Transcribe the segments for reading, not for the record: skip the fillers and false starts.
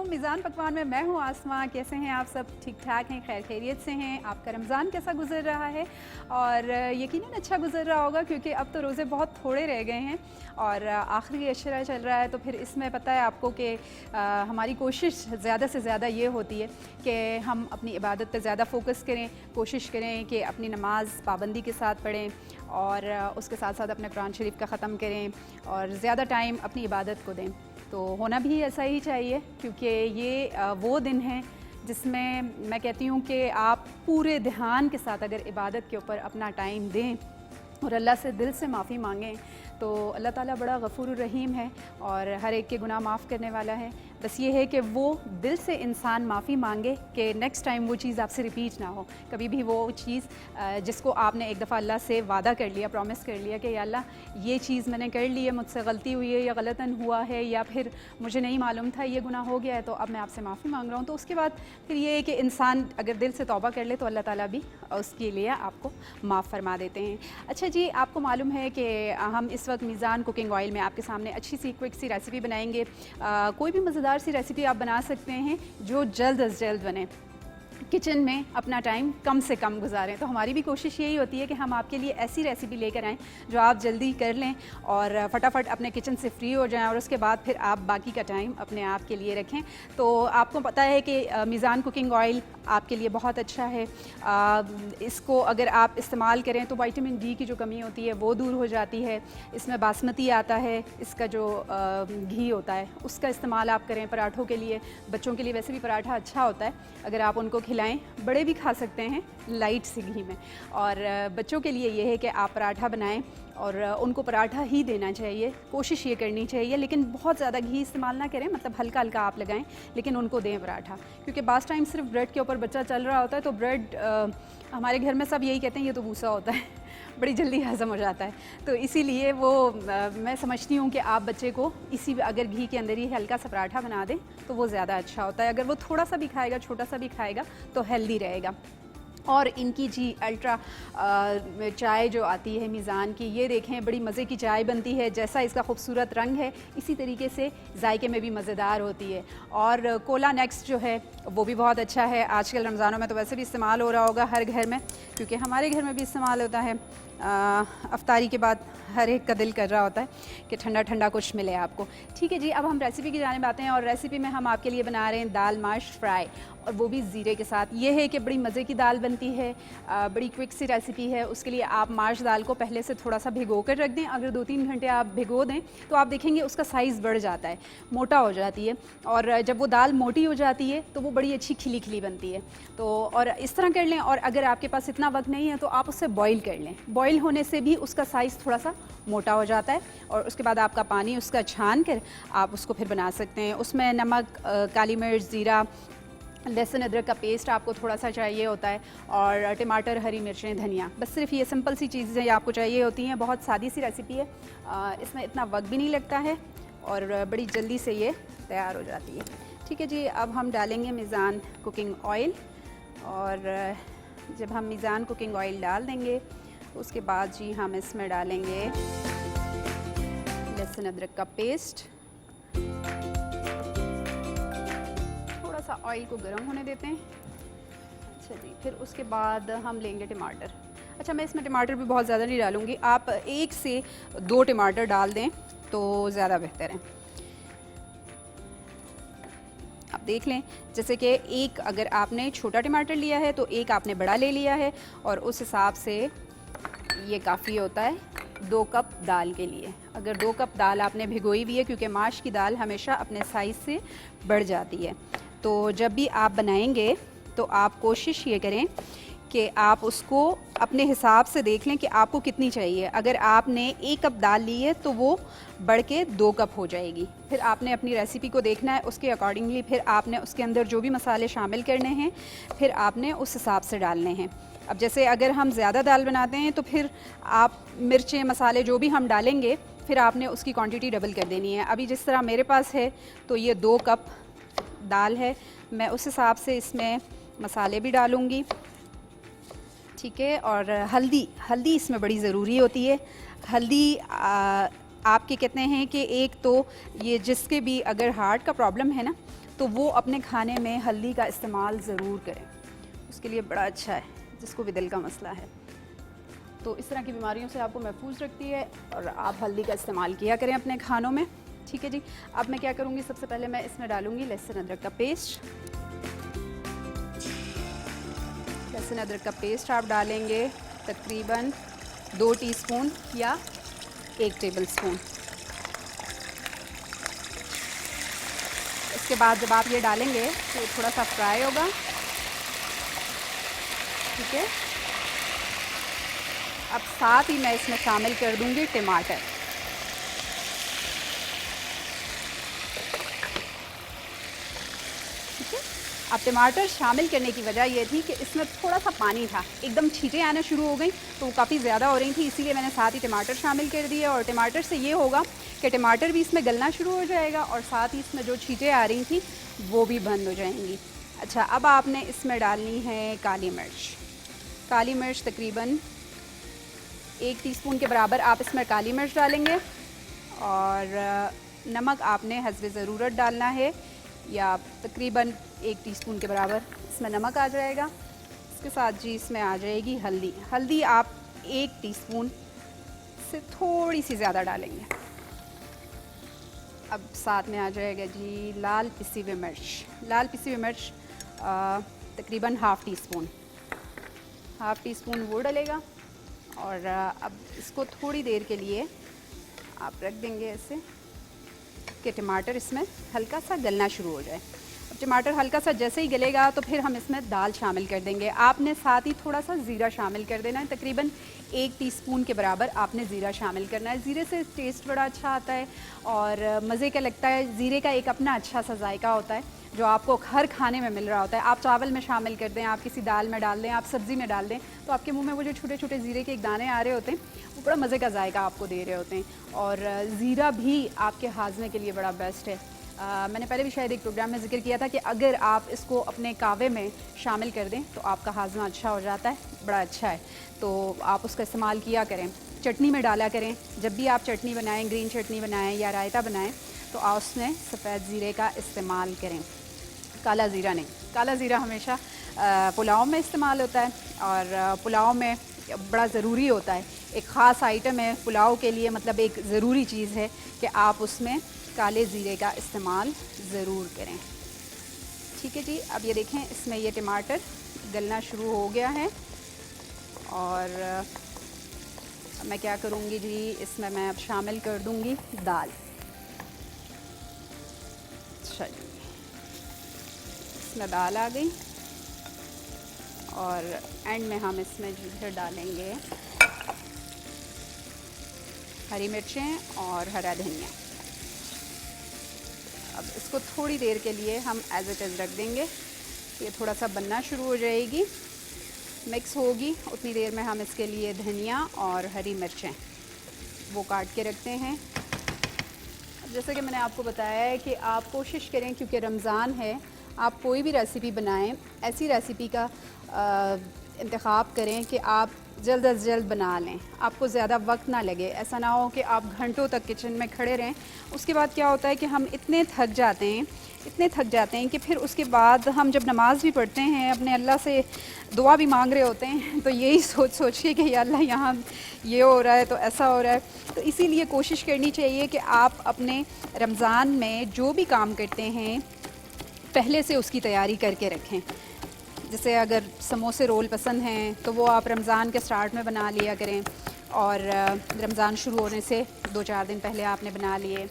मीज़ान पकवान में मैं हूँ आसमां। कैसे हैं आप सब? ठीक ठाक हैं, खैर खैरियत से हैं? आपका रमज़ान कैसा गुजर रहा है? और यकीनन अच्छा गुजर रहा होगा, क्योंकि अब तो रोज़े बहुत थोड़े रह गए हैं और आखिरी अशरा चल रहा है। तो फिर इसमें पता है आपको कि हमारी कोशिश ज़्यादा से ज़्यादा ये होती है कि हम अपनी इबादत पर ज़्यादा फ़ोकस करें, कोशिश करें कि अपनी नमाज़ पाबंदी के साथ पढ़ें और उसके साथ साथ अपने कुरान शरीफ का ख़त्म करें और ज़्यादा टाइम अपनी इबादत को दें। तो होना भी ऐसा ही चाहिए, क्योंकि ये वो दिन है जिसमें मैं कहती हूँ कि आप पूरे ध्यान के साथ अगर इबादत के ऊपर अपना टाइम दें और अल्लाह से दिल से माफ़ी मांगें तो अल्लाह ताला बड़ा गफ़ूर रहीम है और हर एक के गुनाह माफ़ करने वाला है। बस ये है कि वो दिल से इंसान माफ़ी मांगे कि नेक्स्ट टाइम वो चीज़ आपसे रिपीट ना हो। कभी भी वो चीज़ जिसको आपने एक दफ़ा अल्लाह से वादा कर लिया, प्रॉमिस कर लिया कि या अल्लाह ये चीज़ मैंने कर ली है, मुझसे गलती हुई है या गलतन हुआ है या फिर मुझे नहीं मालूम था ये गुनाह हो गया है, तो अब मैं आपसे माफ़ी मांग रहा हूँ। तो उसके बाद फिर ये है कि इंसान अगर दिल से तौबा कर ले तो अल्लाह ताला भी उसके लिए आपको माफ़ फरमा देते हैं। अच्छा जी, आपको मालूम है कि हम इस वक्त मीज़ान कुकिंग ऑयल में आपके सामने अच्छी सी क्विक सी रेसिपी बनाएंगे। कोई भी मज़ेदार सी रेसिपी आप बना सकते हैं जो जल्द अज जल्द बने, किचन में अपना टाइम कम से कम गुजारें। तो हमारी भी कोशिश यही होती है कि हम आपके लिए ऐसी रेसिपी लेकर आएँ जो आप जल्दी कर लें और फटाफट अपने किचन से फ्री हो जाएं और उसके बाद फिर आप बाकी का टाइम अपने आप के लिए रखें। तो आपको पता है कि मीज़ान कुकिंग ऑयल आपके लिए बहुत अच्छा है। इसको अगर आप इस्तेमाल करें तो विटामिन डी की जो कमी होती है वो दूर हो जाती है। इसमें बासमती आता है, इसका जो घी होता है उसका इस्तेमाल आप करें पराठों के लिए। बच्चों के लिए वैसे भी पराठा अच्छा होता है, अगर आप उनको खिलाएं। बड़े भी खा सकते हैं लाइट से घी में। और बच्चों के लिए ये है कि आप पराठा बनाएं और उनको पराठा ही देना चाहिए, कोशिश ये करनी चाहिए। लेकिन बहुत ज़्यादा घी इस्तेमाल ना करें, मतलब हल्का हल्का आप लगाएं, लेकिन उनको दें पराठा। क्योंकि बास टाइम सिर्फ ब्रेड के ऊपर बच्चा चल रहा होता है तो ब्रेड हमारे घर में सब यही कहते हैं ये तो भूसा होता है, बड़ी जल्दी हज़म हो जाता है। तो इसीलिए वो मैं समझती हूँ कि आप बच्चे को इसी अगर घी के अंदर ही हल्का सा पराठा बना दें तो वो ज़्यादा अच्छा होता है। अगर वो थोड़ा सा भी खाएगा, छोटा सा भी खाएगा तो हेल्दी रहेगा। और इनकी जी अल्ट्रा चाय जो आती है मीज़ान की, ये देखें बड़ी मज़े की चाय बनती है। जैसा इसका खूबसूरत रंग है इसी तरीके से जायके में भी मज़ेदार होती है। और कोला नेक्स्ट जो है वो भी बहुत अच्छा है। आजकल रमज़ानों में तो वैसे भी इस्तेमाल हो रहा होगा हर घर में, क्योंकि हमारे घर में भी इस्तेमाल होता है। अफ्तारी के बाद हर एक का दिल कर रहा होता है कि ठंडा ठंडा कुछ मिले आपको। ठीक है जी, अब हम रेसिपी की जानिब आते हैं और रेसिपी में हम आपके लिए बना रहे हैं दाल माश फ्राई, और वो भी ज़ीरे के साथ। ये है कि बड़ी मज़े की दाल बनती है, बड़ी क्विक सी रेसिपी है। उसके लिए आप माश दाल को पहले से थोड़ा सा भिगो कर रख दें। अगर 2-3 घंटे आप भिगो दें तो आप देखेंगे उसका साइज़ बढ़ जाता है, मोटा हो जाती है। और जब वो दाल मोटी हो जाती है तो वो बड़ी अच्छी खिली खिली बनती है। तो और इस तरह कर लें। और अगर आपके पास इतना वक्त नहीं है तो आप उससे बॉईल कर लें। बॉईल होने से भी उसका साइज़ थोड़ा सा मोटा हो जाता है और उसके बाद आपका पानी उसका छान कर आप उसको फिर बना सकते हैं। उसमें नमक, काली मिर्च, ज़ीरा, लहसुन अदरक का पेस्ट आपको थोड़ा सा चाहिए होता है और टमाटर, हरी मिर्चें, धनिया। बस सिर्फ ये सिंपल सी चीज़ें आपको चाहिए होती हैं। बहुत सादी सी रेसिपी है, इसमें इतना वक्त भी नहीं लगता है और बड़ी जल्दी से ये तैयार हो जाती है। ठीक है जी, अब हम डालेंगे मीज़ान कुकिंग ऑयल। और जब हम मीज़ान कुकिंग ऑयल डाल देंगे तो उसके बाद जी हम इसमें डालेंगे लहसुन अदरक का पेस्ट। थोड़ा सा ऑयल को गर्म होने देते हैं। अच्छा जी, फिर उसके बाद हम लेंगे टमाटर। अच्छा, मैं इसमें टमाटर भी बहुत ज़्यादा नहीं डालूँगी, आप 1 से 2 टमाटर डाल दें तो ज़्यादा बेहतर है। आप देख लें, जैसे कि एक अगर आपने छोटा टमाटर लिया है तो एक आपने बड़ा ले लिया है, और उस हिसाब से ये काफ़ी होता है 2 कप दाल के लिए। अगर 2 कप दाल आपने भिगोई हुई है, क्योंकि माश की दाल हमेशा अपने साइज़ से बढ़ जाती है। तो जब भी आप बनाएंगे तो आप कोशिश ये करें कि आप उसको अपने हिसाब से देख लें कि आपको कितनी चाहिए। अगर आपने 1 कप दाल ली है तो वो बढ़ के 2 कप हो जाएगी। फिर आपने अपनी रेसिपी को देखना है, उसके अकॉर्डिंगली फिर आपने उसके अंदर जो भी मसाले शामिल करने हैं फिर आपने उस हिसाब से डालने हैं। अब जैसे अगर हम ज़्यादा दाल बनाते हैं तो फिर आप मिर्चें, मसाले जो भी हम डालेंगे फिर आपने उसकी क्वांटिटी डबल कर देनी है। अभी जिस तरह मेरे पास है तो ये 2 कप दाल है, मैं उस हिसाब से इसमें मसाले भी डालूँगी। ठीक है, और हल्दी इसमें बड़ी ज़रूरी होती है। हल्दी आपके कहते हैं कि एक तो ये जिसके भी अगर हार्ट का प्रॉब्लम है ना तो वो अपने खाने में हल्दी का इस्तेमाल ज़रूर करें, उसके लिए बड़ा अच्छा है, जिसको भी दिल का मसला है। तो इस तरह की बीमारियों से आपको महफूज रखती है और आप हल्दी का इस्तेमाल किया करें अपने खानों में। ठीक है जी। अब मैं क्या करूँगी, सबसे पहले मैं इसमें डालूँगी लहसुन अदरक का पेस्ट। लहसुन अदरक का पेस्ट आप डालेंगे तकरीबन 2 टीस्पून या 1 टेबलस्पून। इसके बाद जब आप ये डालेंगे तो थोड़ा सा फ्राई होगा। ठीक है। अब साथ ही मैं इसमें शामिल कर दूंगी टमाटर। ठीक है। अब टमाटर शामिल करने की वजह यह थी कि इसमें थोड़ा सा पानी था, एकदम छींटें आना शुरू हो गई तो वो काफ़ी ज़्यादा हो रही थी, इसीलिए मैंने साथ ही टमाटर शामिल कर दिए। और टमाटर से ये होगा कि टमाटर भी इसमें गलना शुरू हो जाएगा और साथ ही इसमें जो छींटें आ रही थी वो भी बंद हो जाएंगी। अच्छा, अब आपने इसमें डालनी है काली मिर्च। काली मिर्च तकरीबन 1 टीस्पून के बराबर आप इसमें काली मिर्च डालेंगे और नमक आपने हस्बे ज़रूरत डालना है, या तकरीबन 1 टीस्पून के बराबर इसमें नमक आ जाएगा। इसके साथ जी इसमें आ जाएगी हल्दी। हल्दी आप 1 टीस्पून से थोड़ी सी ज़्यादा डालेंगे। अब साथ में आ जाएगा जी लाल पिसी हुई मिर्च। लाल पिसी हुई मिर्च तकरीबन हाफ़ टी स्पून वो डलेगा। और अब इसको थोड़ी देर के लिए आप रख देंगे ऐसे कि टमाटर इसमें हल्का सा गलना शुरू हो जाए। अब टमाटर हल्का सा जैसे ही गलेगा तो फिर हम इसमें दाल शामिल कर देंगे। आपने साथ ही थोड़ा सा ज़ीरा शामिल कर देना है, तकरीबन 1 टीस्पून के बराबर आपने ज़ीरा शामिल करना है। ज़ीरे से टेस्ट बड़ा अच्छा आता है और मज़े का लगता है। ज़ीरे का एक अपना अच्छा सा जायका होता है जो आपको हर खाने में मिल रहा होता है। आप चावल में शामिल कर दें, आप किसी दाल में डाल दें, आप सब्ज़ी में डाल दें, तो आपके मुंह में वो जो छोटे छोटे ज़ीरे के एक दाने आ रहे होते हैं वो बड़ा मज़े का जायका आपको दे रहे होते हैं। और ज़ीरा भी आपके हाजमे के लिए बड़ा बेस्ट है। मैंने पहले भी शायद एक प्रोग्राम में ज़िक्र किया था कि अगर आप इसको अपने कावे में शामिल कर दें तो आपका हाजमा अच्छा हो जाता है, बड़ा अच्छा है। तो आप उसका इस्तेमाल किया करें, चटनी में डाला करें। जब भी आप चटनी बनाएं, ग्रीन चटनी बनाएं या रायता बनाएं, तो आप उसमें सफ़ेद ज़ीरे का इस्तेमाल करें, काला ज़ीरा नहीं। काला ज़ीरा हमेशा पुलाव में इस्तेमाल होता है और पुलाव में बड़ा ज़रूरी होता है, एक ख़ास आइटम है पुलाव के लिए, मतलब एक ज़रूरी चीज़ है कि आप उसमें काले ज़ीरे का इस्तेमाल ज़रूर करें। ठीक है जी। अब ये देखें इसमें ये टमाटर गलना शुरू हो गया है और मैं क्या करूँगी जी, इसमें मैं अब शामिल कर दूँगी दाल। अच्छा जी, इसमें दाल आ गई और एंड में हम इसमें जो है डालेंगे हरी मिर्चें और हरा धनिया। अब इसको थोड़ी देर के लिए हम एज इट इज़ रख देंगे। ये थोड़ा सा बनना शुरू हो जाएगी, मिक्स होगी, उतनी देर में हम इसके लिए धनिया और हरी मिर्चें वो काट के रखते हैं। जैसे कि मैंने आपको बताया है कि आप कोशिश करें, क्योंकि रमज़ान है, आप कोई भी रेसिपी बनाएं, ऐसी रेसिपी का इंतखाब करें कि आप जल्द अज जल्द बना लें, आपको ज़्यादा वक्त ना लगे। ऐसा ना हो कि आप घंटों तक किचन में खड़े रहें। उसके बाद क्या होता है कि हम इतने थक जाते हैं कि फिर उसके बाद हम जब नमाज़ भी पढ़ते हैं, अपने अल्लाह से दुआ भी मांग रहे होते हैं, तो यही सोच के कि या अल्लाह यहाँ ये हो रहा है तो ऐसा हो रहा है। तो इसीलिए कोशिश करनी चाहिए कि आप अपने रमज़ान में जो भी काम करते हैं पहले से उसकी तैयारी करके रखें। जैसे अगर समोसे रोल पसंद हैं तो वो आप रमज़ान के स्टार्ट में बना लिया करें और रमज़ान शुरू होने से 2-4 दिन पहले आपने बना लिए।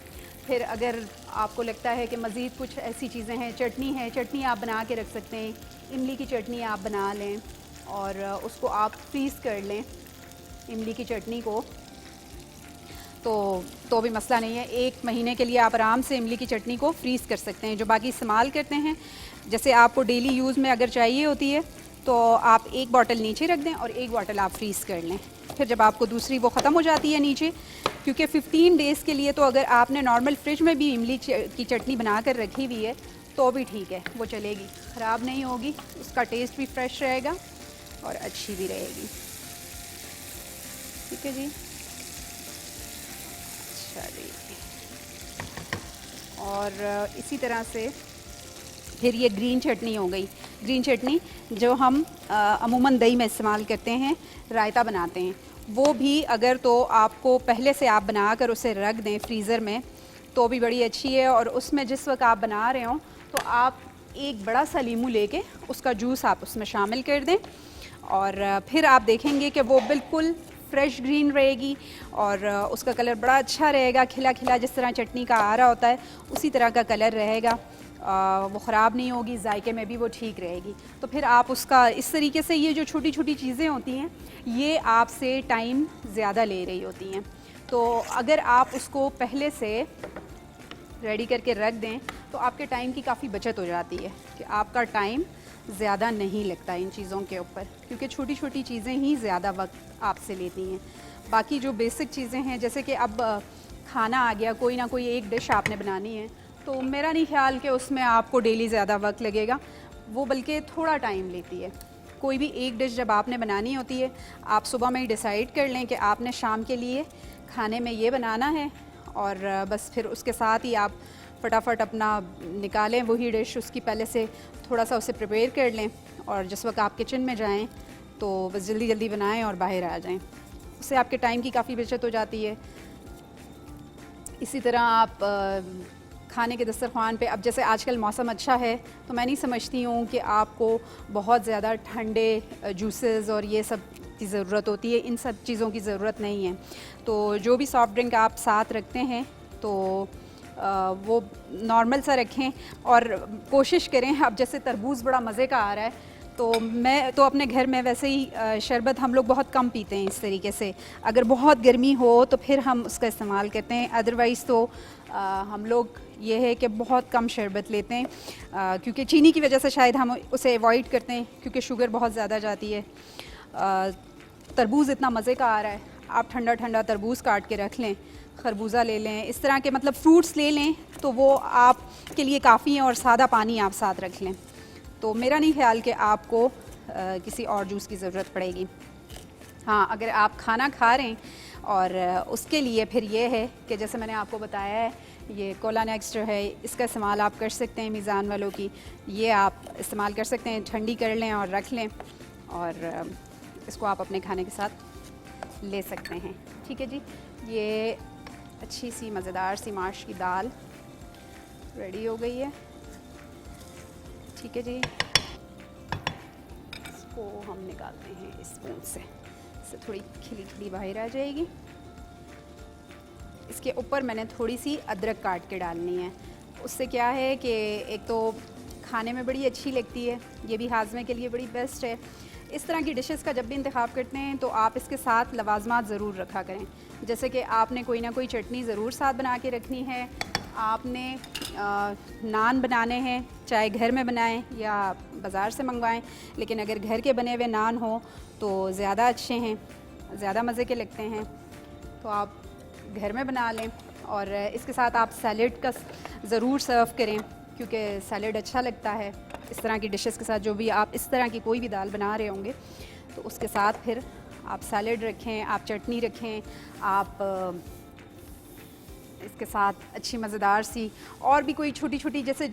फिर अगर आपको लगता है कि मज़ीद कुछ ऐसी चीज़ें हैं, चटनी आप बना के रख सकते हैं। इमली की चटनी आप बना लें और उसको आप फ्रीज़ कर लें, इमली की चटनी को, तो भी मसला नहीं है। 1 महीने के लिए आप आराम से इमली की चटनी को फ्रीज़ कर सकते हैं। जो बाकी इस्तेमाल करते हैं, जैसे आपको डेली यूज़ में अगर चाहिए होती है तो आप 1 बॉटल नीचे रख दें और 1 बॉटल आप फ्रीज़ कर लें। फिर जब आपको दूसरी वो ख़त्म हो जाती है नीचे, क्योंकि 15 डेज़ के लिए तो अगर आपने नॉर्मल फ्रिज में भी इमली की चटनी बना कर रखी हुई है तो भी ठीक है, वो चलेगी, ख़राब नहीं होगी, उसका टेस्ट भी फ्रेश रहेगा और अच्छी भी रहेगी। ठीक है जी। अच्छा जी। और इसी तरह से फिर ये ग्रीन चटनी हो गई। ग्रीन चटनी जो हम अमूमन दही में इस्तेमाल करते हैं, रायता बनाते हैं, वो भी अगर तो आपको पहले से आप बनाकर उसे रख दें फ्रीज़र में तो भी बड़ी अच्छी है। और उसमें जिस वक्त आप बना रहे हो तो आप एक बड़ा सा लीमू लेके उसका जूस आप उसमें शामिल कर दें और फिर आप देखेंगे कि वो बिल्कुल फ्रेश ग्रीन रहेगी और उसका कलर बड़ा अच्छा रहेगा, खिला खिला जिस तरह चटनी का आ रहा होता है उसी तरह का कलर रहेगा। वो ख़राब नहीं होगी, जायके में भी वो ठीक रहेगी। तो फिर आप उसका इस तरीके से, ये जो छोटी छोटी चीज़ें होती हैं ये आपसे टाइम ज़्यादा ले रही होती हैं, तो अगर आप उसको पहले से रेडी करके रख दें तो आपके टाइम की काफ़ी बचत हो जाती है कि आपका टाइम ज़्यादा नहीं लगता इन चीज़ों के ऊपर, क्योंकि छोटी छोटी चीज़ें ही ज़्यादा वक्त आपसे लेती हैं। बाकी जो बेसिक चीज़ें हैं, जैसे कि अब खाना आ गया, कोई ना कोई एक डिश आपने बनानी है, तो मेरा नहीं ख्याल कि उसमें आपको डेली ज़्यादा वक्त लगेगा, वो बल्कि थोड़ा टाइम लेती है। कोई भी एक डिश जब आपने बनानी होती है, आप सुबह में ही डिसाइड कर लें कि आपने शाम के लिए खाने में ये बनाना है और बस फिर उसके साथ ही आप फटाफट अपना निकालें वही डिश, उसकी पहले से थोड़ा सा उसे प्रिपेयर कर लें और जिस वक्त आप किचन में जाएं तो बस जल्दी जल्दी बनाएं और बाहर आ जाएं। उससे आपके टाइम की काफ़ी बचत हो जाती है। इसी तरह आप खाने के दस्तरखान पे, अब जैसे आजकल मौसम अच्छा है तो मैं नहीं समझती हूँ कि आपको बहुत ज़्यादा ठंडे जूसेस और ये सब की ज़रूरत होती है, इन सब चीज़ों की ज़रूरत नहीं है। तो जो भी सॉफ्ट ड्रिंक आप साथ रखते हैं तो वो नॉर्मल सा रखें और कोशिश करें, अब जैसे तरबूज़ बड़ा मज़े का आ रहा है तो मैं तो अपने घर में वैसे ही शरबत हम लोग बहुत कम पीते हैं इस तरीके से। अगर बहुत गर्मी हो तो फिर हम उसका इस्तेमाल करते हैं, अदरवाइज़ तो हम लोग ये है कि बहुत कम शरबत लेते हैं क्योंकि चीनी की वजह से शायद हम उसे अवॉइड करते हैं क्योंकि शुगर बहुत ज़्यादा जाती है। तरबूज़ इतना मज़े का आ रहा है, आप ठंडा ठंडा तरबूज़ काट के रख लें, खरबूजा ले लें, इस तरह के मतलब फ्रूट्स ले लें तो वो आपके लिए काफ़ी है और सादा पानी आप साथ रख लें। तो मेरा नहीं ख्याल कि आपको किसी और जूस की ज़रूरत पड़ेगी। हाँ, अगर आप खाना खा रहे हैं और उसके लिए फिर ये है कि जैसे मैंने आपको बताया है, ये कोला नेक्स्ट जो है इसका इस्तेमाल आप कर सकते हैं, मीज़ान वालों की ये आप इस्तेमाल कर सकते हैं, ठंडी कर लें और रख लें और इसको आप अपने खाने के साथ ले सकते हैं। ठीक है जी, ये अच्छी सी मज़ेदार सी माश की दाल रेडी हो गई है। ठीक है जी, इसको हम निकालते हैं इस स्पून से, इससे थोड़ी खिली खिली बाहर आ जाएगी। इसके ऊपर मैंने थोड़ी सी अदरक काट के डालनी है, उससे क्या है कि एक तो खाने में बड़ी अच्छी लगती है, ये भी हाजमे के लिए बड़ी बेस्ट है। इस तरह की डिशेस का जब भी इंतखाब करते हैं तो आप इसके साथ लवाजमात ज़रूर रखा करें, जैसे कि आपने कोई ना कोई चटनी ज़रूर साथ बना के रखनी है, आपने नान बनाने हैं, चाहे घर में बनाएं या बाज़ार से मंगवाएं, लेकिन अगर घर के बने हुए नान हो तो ज़्यादा अच्छे हैं, ज़्यादा मज़े के लगते हैं, तो आप घर में बना लें। और इसके साथ आप सैलेड का ज़रूर सर्व करें क्योंकि सैलेड अच्छा लगता है इस तरह की डिशेस के साथ। जो भी आप इस तरह की कोई भी दाल बना रहे होंगे तो उसके साथ फिर आप सैलेड रखें, आप चटनी रखें, आप इसके साथ अच्छी मज़ेदार सी और भी कोई छोटी छोटी जैसे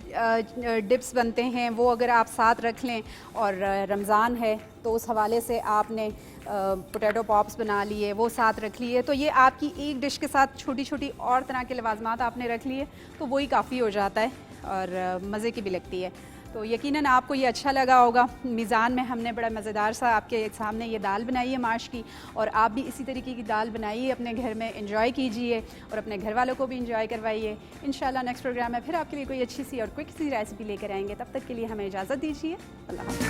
डिप्स बनते हैं वो अगर आप साथ रख लें। और रमज़ान है तो उस हवाले से आपने पोटैटो पॉप्स बना लिए, वो साथ रख लिए, तो ये आपकी एक डिश के साथ छोटी छोटी और तरह के लवाजमात आपने रख लिए तो वही काफ़ी हो जाता है और मज़े की भी लगती है। तो यकीनन आपको ये अच्छा लगा होगा। मीज़ान में हमने बड़ा मज़ेदार सा आपके सामने ये दाल बनाई है माश की, और आप भी इसी तरीके की दाल बनाइए, अपने घर में एंजॉय कीजिए और अपने घर वालों को भी एंजॉय करवाइए। इंशाल्लाह नेक्स्ट प्रोग्राम में फिर आपके लिए कोई अच्छी सी और क्विक सी रेसिपी लेकर आएंगे। तब तक के लिए हमें इजाज़त दीजिए। अल्लाह हाफ़िज़।